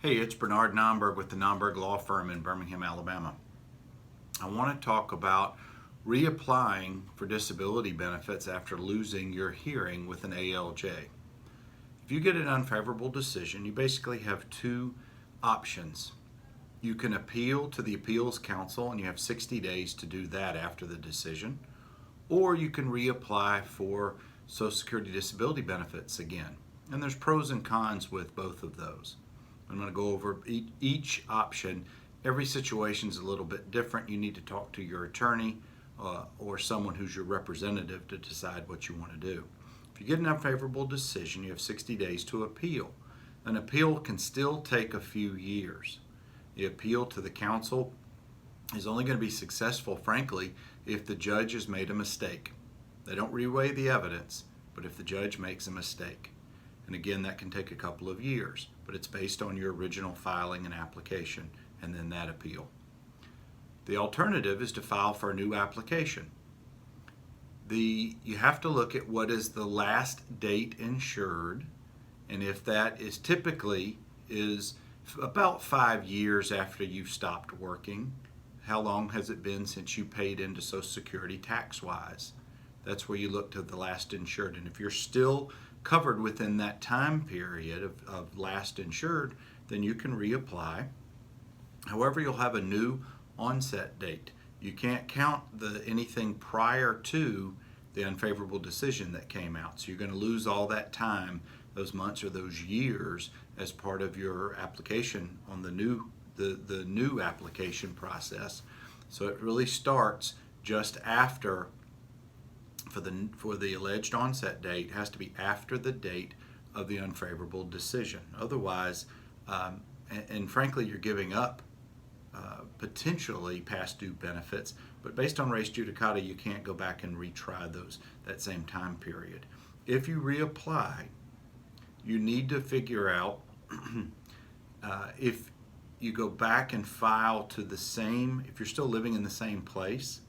Hey, it's Bernard Nomberg with the Nomberg Law Firm in Birmingham, Alabama. I want to talk about reapplying for disability benefits after losing your hearing with an ALJ. If you get an unfavorable decision, you basically have two options. You can appeal to the Appeals Council, and you have 60 days to do that after the decision, or you can reapply for Social Security disability benefits again. And there's pros and cons with both of those. I'm going to go over each option. Every situation is a little bit different. You need to talk to your attorney or someone who's your representative to decide what you want to do. If you get an unfavorable decision, you have 60 days to appeal. An appeal can still take a few years. The appeal to the council is only going to be successful, frankly, if the judge has made a mistake. They don't reweigh the evidence, but if the judge makes a mistake. And again, that can take a couple of years, but it's based on your original filing and application and then that appeal. The alternative is to file for a new application. You have to look at what is the last date insured, and if that is typically is about 5 years after you've stopped working. How long has it been since you paid into Social Security tax-wise? That's where you look to the last insured. And if you're still covered within that time period of last insured, then you can reapply. However, you'll have a new onset date. You can't count anything prior to the unfavorable decision that came out. So you're going to lose all that time, those months or those years, as part of your application on the new application process. So it really starts just after. For the alleged onset date, has to be after the date of the unfavorable decision. Otherwise, and frankly, you're giving up potentially past due benefits, but based on res judicata, you can't go back and retry that same time period. If you reapply, you need to figure out if you go back and file to the same, if you're still living in the same place,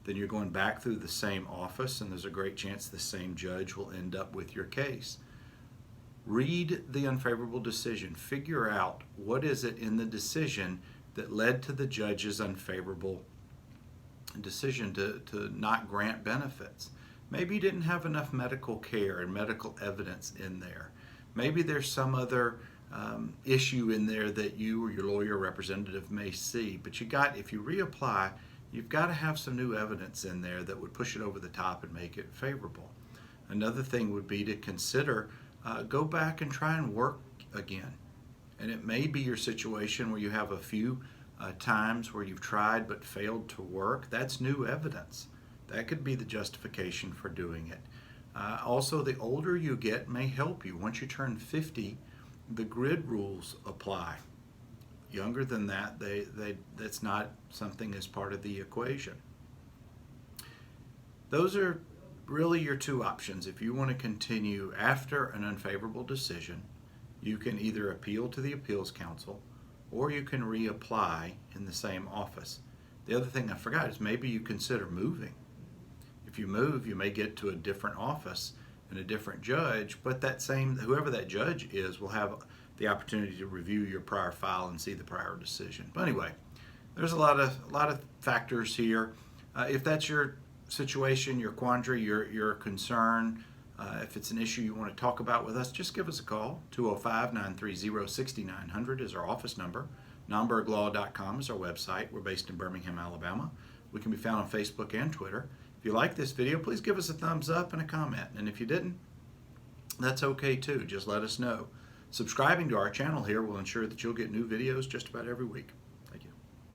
then you're going back through the same office, and there's a great chance the same judge will end up with your case. Read the unfavorable decision. Figure out what is it in the decision that led to the judge's unfavorable decision to not grant benefits. Maybe you didn't have enough medical care and medical evidence in there. Maybe there's some other issue in there that you or your lawyer representative may see. But if you reapply, you've got to have some new evidence in there that would push it over the top and make it favorable. Another thing would be to consider go back and try and work again. And it may be your situation where you have a few times where you've tried but failed to work. That's new evidence. That could be the justification for doing it. Also, the older you get may help you. Once you turn 50, the grid rules apply. Younger than that, that's not something as part of the equation. Those are really your two options. If you want to continue after an unfavorable decision, you can either appeal to the Appeals Council or you can reapply in the same office. The other thing I forgot is maybe you consider moving. If you move, you may get to a different office and a different judge, but whoever that judge is will have the opportunity to review your prior file and see the prior decision. But anyway, there's a lot of factors here. If that's your situation, your quandary, your concern, if it's an issue you want to talk about with us, just give us a call. 205-930-6900 is our office number. Nomberglaw.com is our website. We're based in Birmingham, Alabama. We can be found on Facebook and Twitter. If you like this video, please give us a thumbs up and a comment. And if you didn't, that's okay too. Just let us know. Subscribing to our channel here will ensure that you'll get new videos just about every week.